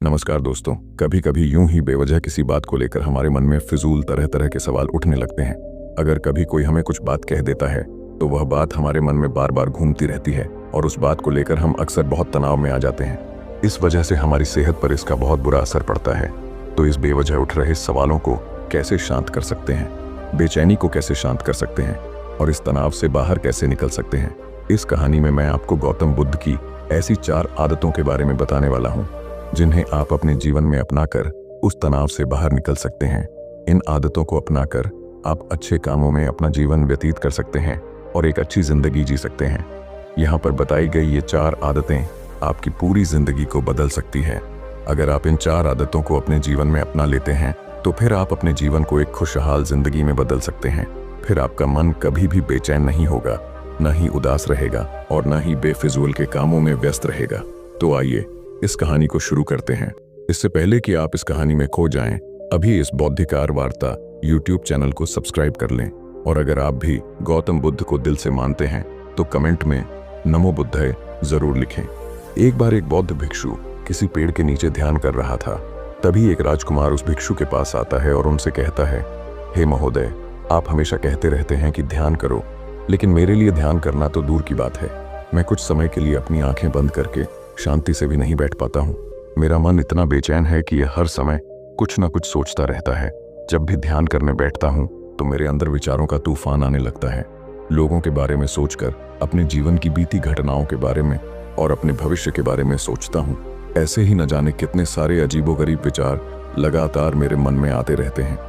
नमस्कार दोस्तों। कभी कभी यूं ही बेवजह किसी बात को लेकर हमारे मन में फिजूल तरह तरह के सवाल उठने लगते हैं। अगर कभी कोई हमें कुछ बात कह देता है तो वह बात हमारे मन में बार बार घूमती रहती है और उस बात को लेकर हम अक्सर बहुत तनाव में आ जाते हैं। इस वजह से हमारी सेहत पर इसका बहुत बुरा असर पड़ता है। तो इस बेवजह उठ रहे सवालों को कैसे शांत कर सकते हैं, बेचैनी को कैसे शांत कर सकते हैं और इस तनाव से बाहर कैसे निकल सकते हैं, इस कहानी में मैं आपको गौतम बुद्ध की ऐसी 4 आदतों के बारे में बताने वाला हूँ जिन्हें आप अपने जीवन में अपनाकर उस तनाव से बाहर निकल सकते हैं। इन आदतों को अपनाकर आप अच्छे कामों में अपना जीवन व्यतीत कर सकते हैं और एक अच्छी जिंदगी जी सकते हैं। यहाँ पर बताई गई ये 4 आदतें आपकी पूरी जिंदगी को बदल सकती है। अगर आप इन 4 आदतों को अपने जीवन में अपना लेते हैं तो फिर आप अपने जीवन को एक खुशहाल जिंदगी में बदल सकते हैं। फिर आपका मन कभी भी बेचैन नहीं होगा, न ही उदास रहेगा और न ही बेफिजूल के कामों में व्यस्त रहेगा। तो आइए इस कहानी को शुरू करते हैं। इससे पहले कि आप इस कहानी में खो जाएं, अभी इस बौद्धिकार वार्ता YouTube चैनल को सब्सक्राइब कर लें और अगर आप भी गौतम बुद्ध को दिल से मानते हैं तो कमेंट में नमो बुद्धाय जरूर लिखें। एक बार एक बौद्ध भिक्षु किसी पेड़ के नीचे ध्यान कर रहा था। तभी एक राजकुमार उस भिक्षु के पास आता है और उनसे कहता है, हे महोदय, आप हमेशा कहते रहते हैं कि ध्यान करो, लेकिन मेरे लिए ध्यान करना तो दूर की बात है। मैं कुछ समय के लिए अपनी आंखें बंद करके शांति से भी नहीं बैठ पाता हूँ। मेरा मन इतना बेचैन है कि यह हर समय कुछ न कुछ सोचता रहता है। जब भी ध्यान करने बैठता हूँ तो मेरे अंदर विचारों का तूफान आने लगता है। लोगों के बारे में सोचकर, अपने जीवन की बीती घटनाओं के बारे में और अपने भविष्य के बारे में सोचता हूँ। ऐसे ही न जाने कितने सारे अजीबोगरीब विचार लगातार मेरे मन में आते रहते हैं।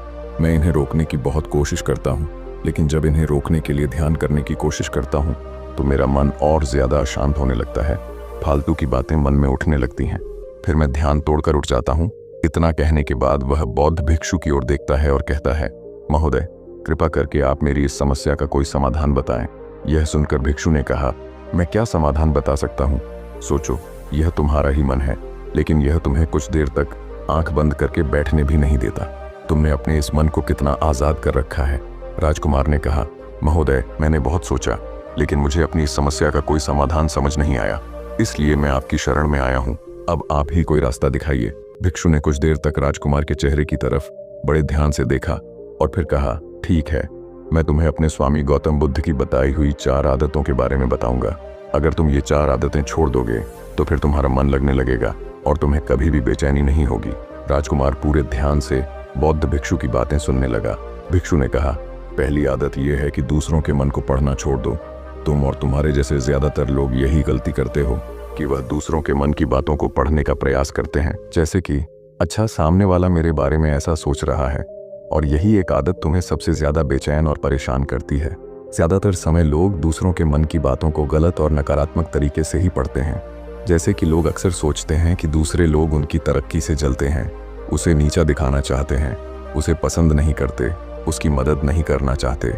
मैं इन्हें रोकने की बहुत कोशिश करता हूँ, लेकिन जब इन्हें रोकने के लिए ध्यान करने की कोशिश करता हूँ तो मेरा मन और ज्यादा अशांत होने लगता है। फालतू की बातें मन में उठने लगती हैं। फिर मैं ध्यान तोड़कर उठ जाता हूँ। इतना कहने के बाद वह बौद्ध भिक्षु की ओर देखता है और कहता है, महोदय, कृपा करके आप मेरी इस समस्या का कोई समाधान बताएं। यह सुनकर भिक्षु ने कहा, मैं क्या समाधान बता सकता हूँ? सोचो, यह तुम्हारा ही मन है, लेकिन यह तुम्हें कुछ देर तक आंख बंद करके बैठने भी नहीं देता। तुमने अपने इस मन को कितना आजाद कर रखा है। राजकुमार ने कहा, महोदय, मैंने बहुत सोचा, लेकिन मुझे अपनी इस समस्या का कोई समाधान समझ नहीं आया, इसलिए मैं आपकी शरण में आया हूँ। अब आप ही कोई रास्ता दिखाइए। भिक्षु ने कुछ देर तक राजकुमार के चेहरे की तरफ बड़े ध्यान से देखा और फिर कहा, ठीक है, मैं तुम्हें अपने स्वामी गौतम बुद्ध की बताई हुई 4 आदतों के बारे में बताऊंगा। अगर तुम ये 4 आदतें छोड़ दोगे तो फिर तुम्हारा मन लगने लगेगा और तुम्हें कभी भी बेचैनी नहीं होगी। राजकुमार पूरे ध्यान से बौद्ध भिक्षु की बातें सुनने लगा। भिक्षु ने कहा, पहली आदत यह है कि दूसरों के मन को पढ़ना छोड़ दो। तुम और तुम्हारे जैसे ज्यादातर लोग यही गलती करते हो कि वह दूसरों के मन की बातों को पढ़ने का प्रयास करते हैं। जैसे कि, अच्छा, सामने वाला मेरे बारे में ऐसा सोच रहा है। और यही एक आदत तुम्हें सबसे ज्यादा बेचैन और परेशान करती है। ज्यादातर समय लोग दूसरों के मन की बातों को गलत और नकारात्मक तरीके से ही पढ़ते हैं। जैसे कि लोग अक्सर सोचते हैं कि दूसरे लोग उनकी तरक्की से जलते हैं, उसे नीचा दिखाना चाहते हैं, उसे पसंद नहीं करते, उसकी मदद नहीं करना चाहते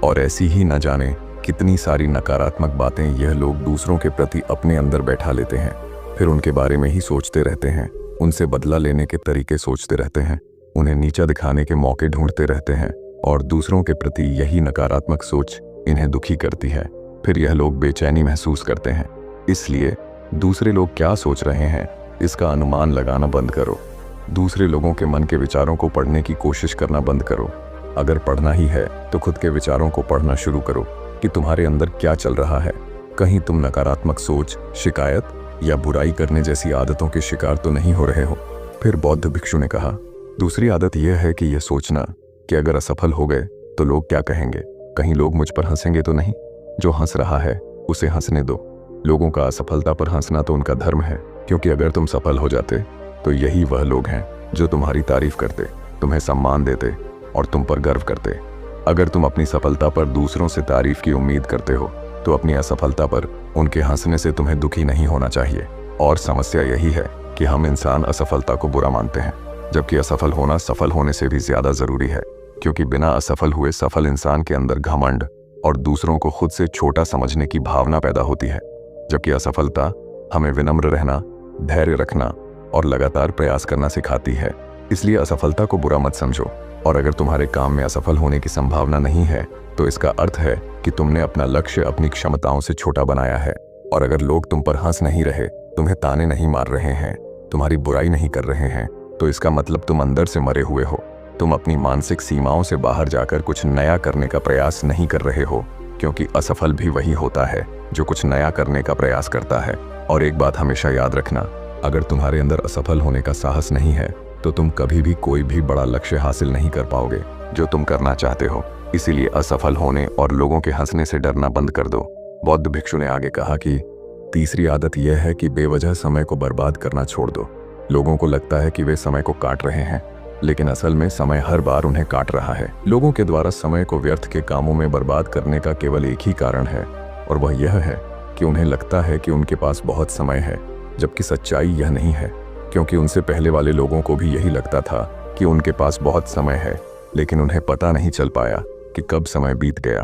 और ऐसी ही न जाने कितनी सारी नकारात्मक बातें यह लोग दूसरों के प्रति अपने अंदर बैठा लेते हैं। फिर उनके बारे में ही सोचते रहते हैं, उनसे बदला लेने के तरीके सोचते रहते हैं, उन्हें नीचा दिखाने के मौके ढूंढते रहते हैं और दूसरों के प्रति यही नकारात्मक सोच इन्हें दुखी करती है। फिर यह लोग बेचैनी महसूस करते हैं। इसलिए दूसरे लोग क्या सोच रहे हैं इसका अनुमान लगाना बंद करो। दूसरे लोगों के मन के विचारों को पढ़ने की कोशिश करना बंद करो। अगर पढ़ना ही है तो खुद के विचारों को पढ़ना शुरू करो कि तुम्हारे अंदर क्या चल रहा है। कहीं तुम नकारात्मक सोच, शिकायत या बुराई करने जैसी आदतों के शिकार तो नहीं हो रहे हो। फिर बौद्ध भिक्षु ने कहा, दूसरी आदत यह है कि यह सोचना कि अगर असफल हो गए तो लोग क्या कहेंगे। कहीं लोग मुझ पर हंसेंगे तो नहीं। जो हंस रहा है उसे हंसने दो। लोगों का असफलता पर हंसना तो उनका धर्म है, क्योंकि अगर तुम सफल हो जाते तो यही वह लोग हैं जो तुम्हारी तारीफ करते, तुम्हें सम्मान देते और तुम पर गर्व करते। अगर तुम अपनी सफलता पर दूसरों से तारीफ की उम्मीद करते हो तो अपनी असफलता पर उनके हंसने से तुम्हें दुखी नहीं होना चाहिए। और समस्या यही है कि हम इंसान असफलता को बुरा मानते हैं, जबकि असफल होना सफल होने से भी ज्यादा जरूरी है, क्योंकि बिना असफल हुए सफल इंसान के अंदर घमंड और दूसरों को खुद से छोटा समझने की भावना पैदा होती है, जबकि असफलता हमें विनम्र रहना, धैर्य रखना और लगातार प्रयास करना सिखाती है। इसलिए असफलता को बुरा मत समझो। और अगर तुम्हारे काम में असफल होने की संभावना नहीं है तो इसका अर्थ है कि तुमने अपना लक्ष्य अपनी क्षमताओं से छोटा बनाया है। और अगर लोग तुम पर हंस नहीं रहे, तुम्हें ताने नहीं मार रहे हैं, तुम्हारी बुराई नहीं कर रहे हैं तो इसका मतलब तुम अंदर से मरे हुए हो। तुम अपनी मानसिक सीमाओं से बाहर जाकर कुछ नया करने का प्रयास नहीं कर रहे हो, क्योंकि असफल भी वही होता है जो कुछ नया करने का प्रयास करता है। और एक बात हमेशा याद रखना, अगर तुम्हारे अंदर असफल होने का साहस नहीं है तो तुम कभी भी कोई भी बड़ा लक्ष्य हासिल नहीं कर पाओगे जो तुम करना चाहते हो। इसीलिए असफल होने और लोगों के हंसने से डरना बंद कर दो। बौद्ध भिक्षु ने आगे कहा कि तीसरी आदत यह है कि बेवजह समय को बर्बाद करना छोड़ दो। लोगों को लगता है कि वे समय को काट रहे हैं, लेकिन असल में समय हर बार उन्हें काट रहा है। लोगों के द्वारा समय को व्यर्थ के कामों में बर्बाद करने का केवल एक ही कारण है, और वह यह है कि उन्हें लगता है कि उनके पास बहुत समय है, जबकि सच्चाई यह नहीं है। क्योंकि उनसे पहले वाले लोगों को भी यही लगता था कि उनके पास बहुत समय है, लेकिन उन्हें पता नहीं चल पाया कि कब समय बीत गया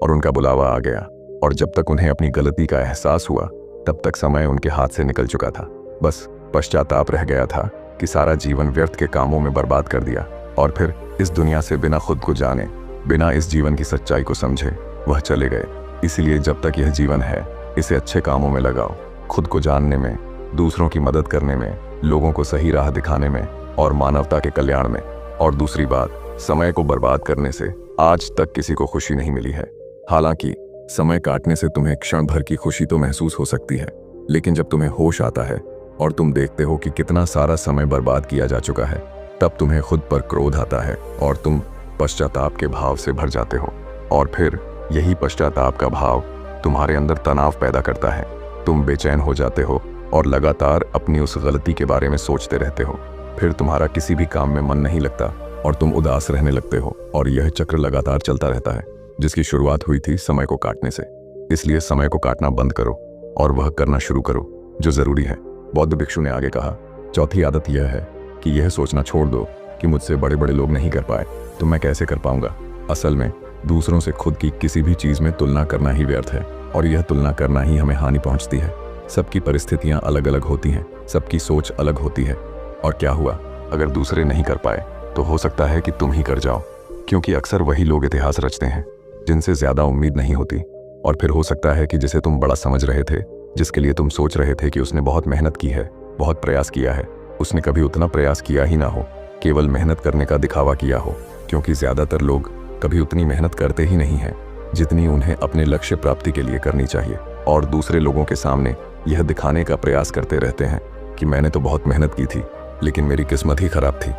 और उनका बुलावा आ गया। और जब तक उन्हें अपनी गलती का एहसास हुआ तब तक समय उनके हाथ से निकल चुका था। बस पश्चाताप रह गया था कि सारा जीवन व्यर्थ के कामों में बर्बाद कर दिया। और फिर इस दुनिया से बिना खुद को जाने, बिना इस जीवन की सच्चाई को समझे वह चले गए। इसीलिए जब तक यह जीवन है इसे अच्छे कामों में लगाओ, खुद को जानने में, दूसरों की मदद करने में, लोगों को सही राह दिखाने में और मानवता के कल्याण में। और दूसरी बात, समय को बर्बाद करने से आज तक किसी को खुशी नहीं मिली है। हालांकि समय काटने से तुम्हें क्षण भर की खुशी तो महसूस हो सकती है, लेकिन जब तुम्हें होश आता है और तुम देखते हो कि कितना सारा समय बर्बाद किया जा चुका है, तब तुम्हें खुद पर क्रोध आता है और तुम पश्चाताप के भाव से भर जाते हो। और फिर यही पश्चाताप का भाव तुम्हारे अंदर तनाव पैदा करता है। तुम बेचैन हो जाते हो और लगातार अपनी उस गलती के बारे में सोचते रहते हो। फिर तुम्हारा किसी भी काम में मन नहीं लगता और तुम उदास रहने लगते हो, और यह चक्र लगातार चलता रहता है, जिसकी शुरुआत हुई थी समय को काटने से। इसलिए समय को काटना बंद करो और वह करना शुरू करो जो जरूरी है। बौद्ध भिक्षु ने आगे कहा, चौथी आदत यह है कि यह सोचना छोड़ दो कि मुझसे बड़े बड़े लोग नहीं कर पाए तो मैं कैसे कर पाऊंगा। असल में दूसरों से खुद की किसी भी चीज में तुलना करना ही व्यर्थ है, और यह तुलना करना ही हमें हानि पहुंचती है। सबकी परिस्थितियां अलग अलग होती हैं, सबकी सोच अलग होती है। और क्या हुआ, अगर दूसरे नहीं कर पाए तो हो सकता है कि तुम ही कर जाओ, क्योंकि अक्सर वही लोग इतिहास रचते हैं जिनसे ज्यादा उम्मीद नहीं होती। और फिर हो सकता है कि जिसे तुम बड़ा समझ रहे थे, जिसके लिए तुम सोच रहे थे कि उसने बहुत मेहनत की है, बहुत प्रयास किया है, उसने कभी उतना प्रयास किया ही ना हो, केवल मेहनत करने का दिखावा किया हो। क्योंकि ज्यादातर लोग कभी उतनी मेहनत करते ही नहीं हैं जितनी उन्हें अपने लक्ष्य प्राप्ति के लिए करनी चाहिए, और दूसरे लोगों के सामने यह दिखाने का प्रयास करते रहते हैं कि मैंने तो बहुत मेहनत की थी लेकिन मेरी किस्मत ही खराब थी।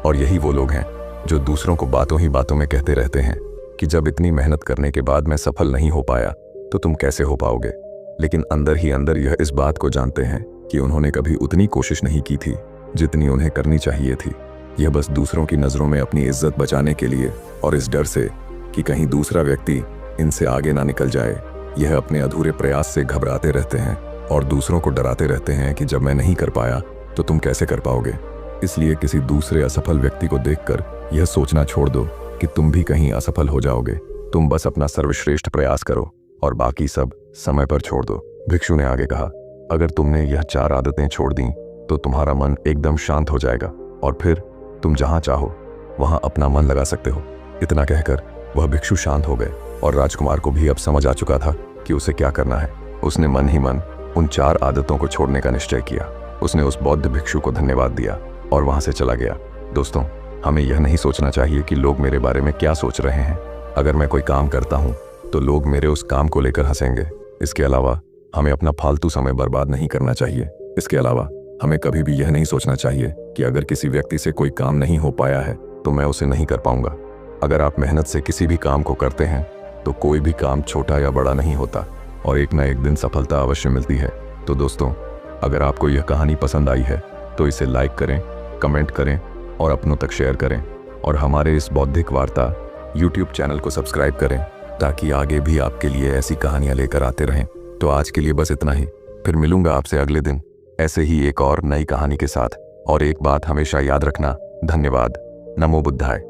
और यही वो लोग हैं जो दूसरों को बातों ही बातों में कहते रहते हैं कि जब इतनी मेहनत करने के बाद मैं सफल नहीं हो पाया तो तुम कैसे हो पाओगे। लेकिन अंदर ही अंदर यह इस बात को जानते हैं कि उन्होंने कभी उतनी कोशिश नहीं की थी जितनी उन्हें करनी चाहिए थी। यह बस दूसरों की नज़रों में अपनी इज्जत बचाने के लिए और इस डर से कि कहीं दूसरा व्यक्ति इनसे आगे ना निकल जाए, यह अपने अधूरे प्रयास से घबराते रहते हैं और दूसरों को डराते रहते हैं कि जब मैं नहीं कर पाया तो तुम कैसे कर पाओगे। इसलिए किसी दूसरे असफल व्यक्ति को देखकर यह सोचना छोड़ दो कि तुम भी कहीं असफल हो जाओगे। तुम बस अपना सर्वश्रेष्ठ प्रयास करो और बाकी सब समय पर छोड़ दो। भिक्षु ने आगे कहा, अगर तुमने यह 4 आदतें छोड़ दी तो तुम्हारा मन एकदम शांत हो जाएगा और फिर तुम जहां चाहो वहां अपना मन लगा सकते हो। इतना कहकर वह भिक्षु शांत हो गए और राजकुमार को भी अब समझ आ चुका था कि उसे क्या करना है। उसने मन ही मन उन 4 आदतों को छोड़ने का निश्चय किया। उसने उस बौद्ध भिक्षु को धन्यवाद दिया और वहां से चला गया। दोस्तों, हमें यह नहीं सोचना चाहिए कि लोग मेरे बारे में क्या सोच रहे हैं। अगर मैं कोई काम करता हूं तो लोग मेरे उस काम को लेकर हंसेंगे। इसके अलावा हमें अपना फालतू समय बर्बाद नहीं करना चाहिए। इसके अलावा हमें कभी भी यह नहीं सोचना चाहिए कि अगर किसी व्यक्ति से कोई काम नहीं हो पाया है तो मैं उसे नहीं कर पाऊंगा। अगर आप मेहनत से किसी भी काम को करते हैं तो कोई भी काम छोटा या बड़ा नहीं होता और एक ना एक दिन सफलता अवश्य मिलती है। तो दोस्तों, अगर आपको यह कहानी पसंद आई है तो इसे लाइक करें, कमेंट करें और अपनों तक शेयर करें, और हमारे इस बौद्धिक वार्ता YouTube चैनल को सब्सक्राइब करें ताकि आगे भी आपके लिए ऐसी कहानियां लेकर आते रहें। तो आज के लिए बस इतना ही, फिर मिलूंगा आपसे अगले दिन ऐसे ही एक और नई कहानी के साथ। और एक बात हमेशा याद रखना, धन्यवाद। नमो बुद्धाय।